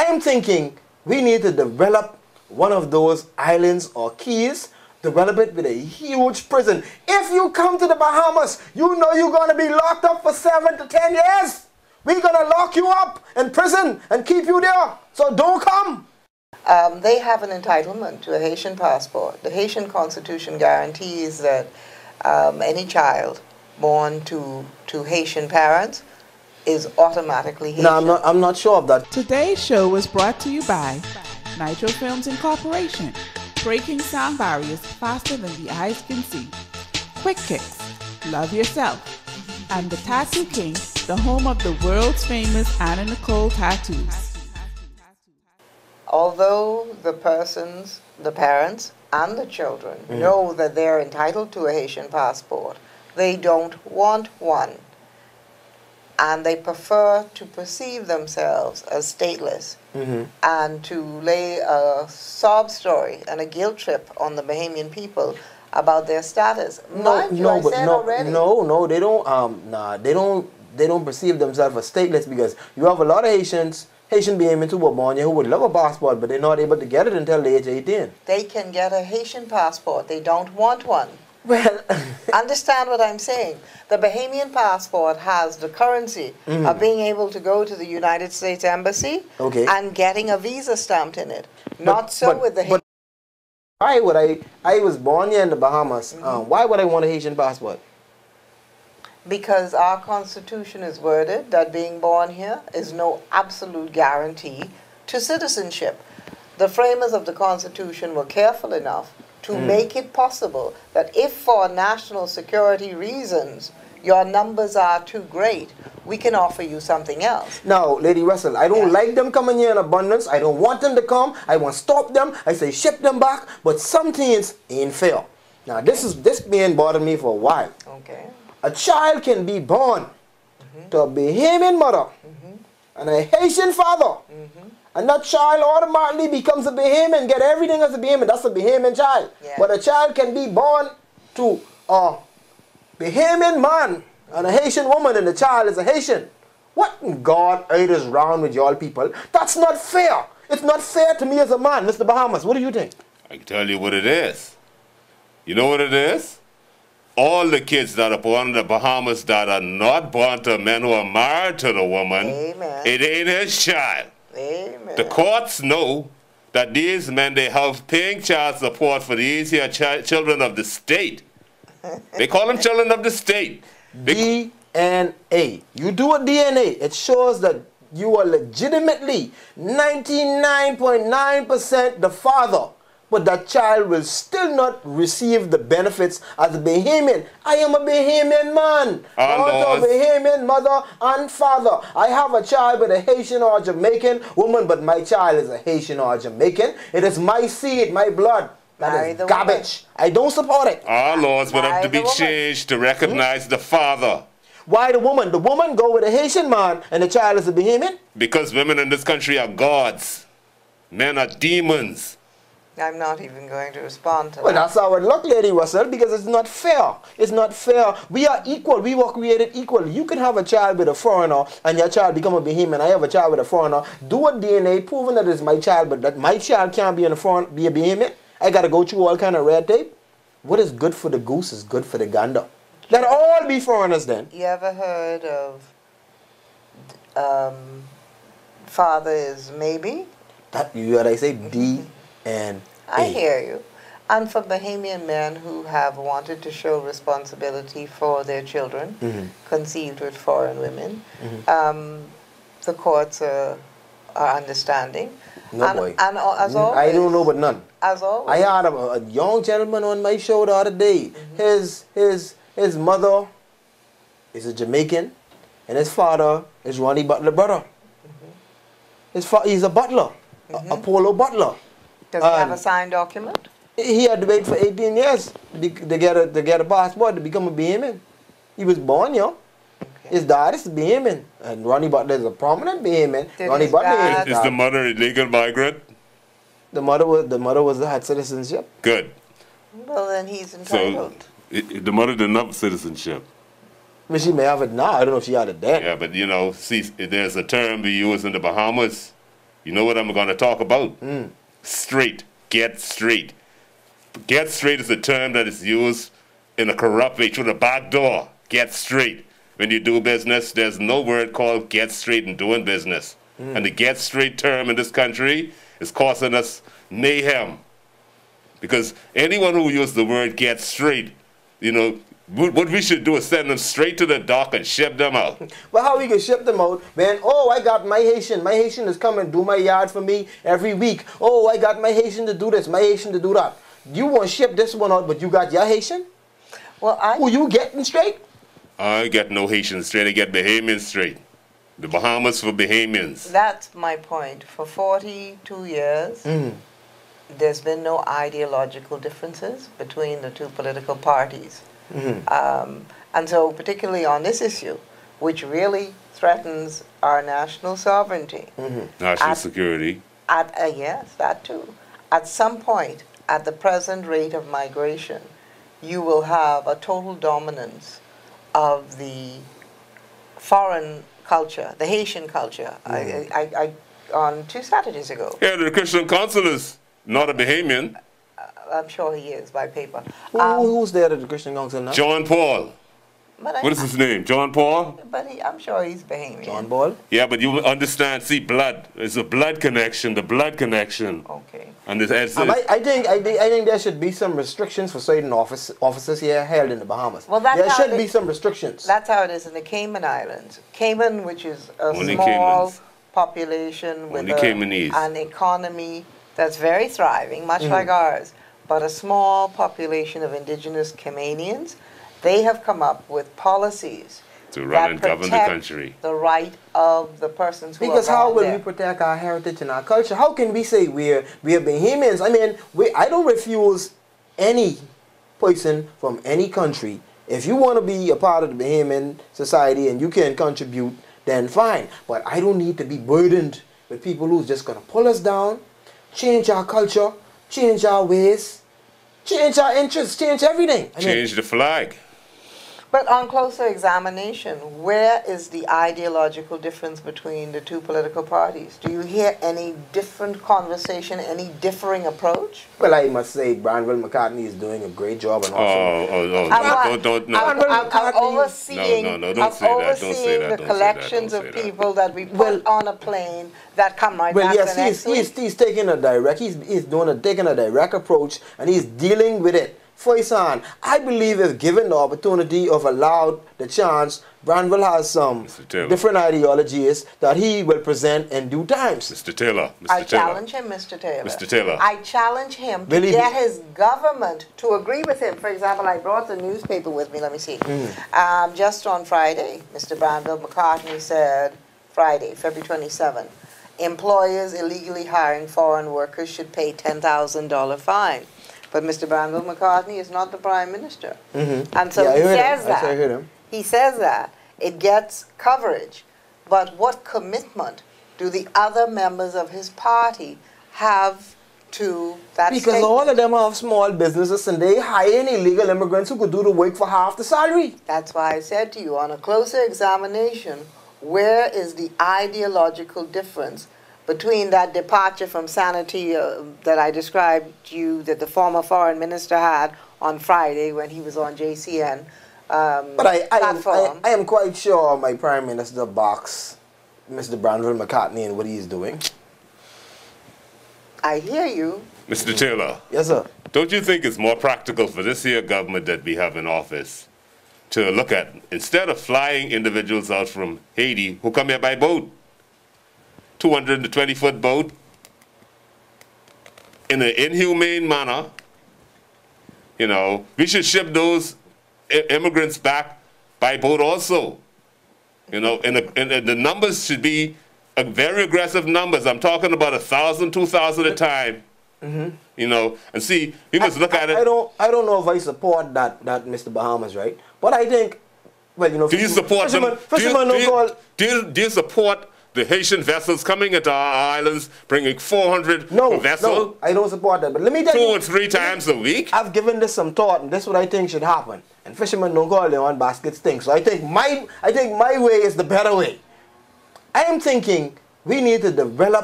I am thinking we need to develop one of those islands or keys, develop it with a huge prison. If you come to the Bahamas, you know you're going to be locked up for 7 to 10 years. We're going to lock you up in prison and keep you there. So don't come. They have an entitlement to a Haitian passport. The Haitian Constitution guarantees that any child born to Haitian parents is automatically Haitian. No, I'm not sure of that. Today's show was brought to you by Nitro Films Incorporation, breaking sound barriers faster than the eyes can see. Quick Kicks, Love Yourself, and the Tattoo King, the home of the world's famous Anna Nicole tattoos. Although the parents and the children know that they're entitled to a Haitian passport, they don't want one. And they prefer to perceive themselves as stateless and to lay a sob story and a guilt trip on the Bahamian people about their status. No, they don't. They don't perceive themselves as stateless because you have a lot of Haitian Bahamians who were born here who would love a passport, but they're not able to get it until the age of 18. They can get a Haitian passport. They don't want one. Well, understand what I'm saying. The Bahamian passport has the currency of being able to go to the United States Embassy and getting a visa stamped in it. Not so with the Haitian. Why would I was born here in the Bahamas. Why would I want a Haitian passport? Because our Constitution is worded that being born here is no absolute guarantee to citizenship. The framers of the Constitution were careful enough to make it possible that if for national security reasons your numbers are too great, we can offer you something else. Now, Lady Russell, I don't like them coming here in abundance. I don't want them to come. I want to stop them. I say ship them back. But some things ain't fair. Now, this been bothering me for a while. Okay. A child can be born to a Bahamian mother and a Haitian father. And that child automatically becomes a Bahamian, get everything as a Bahamian. That's a Bahamian child. Yeah. But a child can be born to a Bahamian man and a Haitian woman, and the child is a Haitian. What in God earth is wrong with y'all people? That's not fair. It's not fair to me as a man, Mr. Bahamas. What do you think? I can tell you what it is. You know what it is? All the kids that are born in the Bahamas that are not born to men who are married to the woman, it ain't his child. Amen. The courts know that these men, they have paying child support for these here children of the state. They call them children of the state. DNA. You do a DNA, it shows that you are legitimately 99.9% the father. But that child will still not receive the benefits as a Bahamian. I am a Bahamian man. Born to a Bahamian mother and father. I have a child with a Haitian or Jamaican woman, but my child is a Haitian or Jamaican. It is my seed, my blood. That is garbage. I don't support it. Our laws would have to be changed to recognize the father. Why the woman? The woman go with a Haitian man and the child is a Bahamian? Because women in this country are gods. Men are demons. I'm not even going to respond to that. Well, that's how it look, Lady Russell, because it's not fair. It's not fair. We are equal. We were created equal. You can have a child with a foreigner and your child become a Bahamian. I have a child with a foreigner. Do a DNA proving that it's my child, but that my child can't be a Bahamian. I got to go through all kind of red tape. What is good for the goose is good for the gander. Let all be foreigners then. You ever heard of father is maybe? That you heard I say D and A. I hear you. And for Bahamian men who have wanted to show responsibility for their children, conceived with foreign women, the courts are understanding. No boy. And as always, I don't know but none. As always. I had a young gentleman on my show the other day. His mother is a Jamaican and his father is Ronnie Butler brother. He's a butler, a polo butler. Does he have a signed document? He had to wait for 18 years to get a passport to become a Bahamian. He was born young. His dad is a Bahamian, and Ronnie Butler is a prominent Bahamian. Is the mother a legal migrant? The mother had citizenship. Good. Well, then he's entitled. So the mother didn't have citizenship. But she may have it now. I don't know if she had it then. Yeah, but you know, see, there's a term we use in the Bahamas. You know what I'm going to talk about? Straight. Get straight. Get straight is a term that is used in a corrupt way through the back door. Get straight. When you do business, there's no word called get straight in doing business. And the get straight term in this country is causing us mayhem. Because anyone who uses the word get straight, you know, what we should do is send them straight to the dock and ship them out. Well, how we can ship them out, man? Oh, I got my Haitian. My Haitian is coming do my yard for me every week. Oh, I got my Haitian to do this, my Haitian to do that. You want to ship this one out, but you got your Haitian? Well, Who you getting straight? I get no Haitian straight, I get Bahamian straight. The Bahamas for Bahamians. That's my point. For 42 years, there's been no ideological differences between the two political parties. And so particularly on this issue, which really threatens our national sovereignty. National security. Yes, that too. At some point, at the present rate of migration, you will have a total dominance of the foreign culture, the Haitian culture. On 2 Saturdays ago. Yeah, the Christian consul is not a Bahamian. I'm sure he is by paper. Who's there at the Christian Council now? John Paul. What is his name? John Paul? But I'm sure he's Bahamian. John Paul? Yeah, but you understand, see, blood. It's a blood connection, the blood connection. Okay. And it's I think there should be some restrictions for certain offices here held in the Bahamas. Well, that's there should be some restrictions. That's how it is in the Cayman Islands. Cayman, which is a Only small Caymans. population with Caymanese. an economy that's very thriving, much like ours, but a small population of indigenous Caymanians, they have come up with policies to run and govern the country. The right of the persons who because are how will there. we protect our heritage and our culture? How can we say we're Bahamians? I mean, I don't refuse any person from any country. If you want to be a part of the Bahamian society and you can contribute, then fine. But I don't need to be burdened with people who's just going to pull us down, change our culture, change our ways, change our interests, change everything. Change the flag. But on closer examination, where is the ideological difference between the two political parties? Do you hear any different conversation, any differing approach? Well, I must say Branville McCartney is doing a great job. And I'm overseeing, don't say that. the collections of people that we put on a plane that come right back the next week. He's taking a direct, taking a direct approach, and he's dealing with it. For his hand, I believe if given the opportunity of allowed the chance, Branville has some different ideologies that he will present in due times. Mr. Taylor. I challenge him, Mr. Taylor. Mr. Taylor. I challenge him to get his government to agree with him. For example, I brought the newspaper with me. Let me see. Just on Friday, Mr. Branville McCartney said, Friday, February 27, employers illegally hiring foreign workers should pay $10,000 fine. But Mr. Branville McCartney is not the Prime Minister. And so he says that. I heard him. He says that. It gets coverage. But what commitment do the other members of his party have to that Because statement? all of them have small businesses and they hire illegal immigrants who could do the work for half the salary. That's why I said to you, on a closer examination, where is the ideological difference between that departure from sanity that I described to you that the former foreign minister had on Friday when he was on JCN But I am quite sure my Prime Minister backs Mr. Branville McCartney and what he is doing. I hear you. Mr. Taylor. Yes, sir. Don't you think it's more practical for this here government that we have in office to look at, instead of flying individuals out from Haiti who come here by boat, 220-foot boat, in an inhumane manner, you know, we should ship those immigrants back by boat also. You know, and the numbers should be very aggressive numbers. I'm talking about 1,000, 2,000 a time. You know, and see, you must look at it. I don't know if I support that Mr. Bahamas, right? But I think, well, you know, do you support them? Do you support the Haitian vessels coming into our islands, bringing 400 per vessel? No, I don't support that. But let me tell you, 2 or 3 times a week. I've given this some thought, and this is what I think should happen. And fishermen don't call their own baskets stink. So I think my way is the better way. I am thinking we need to develop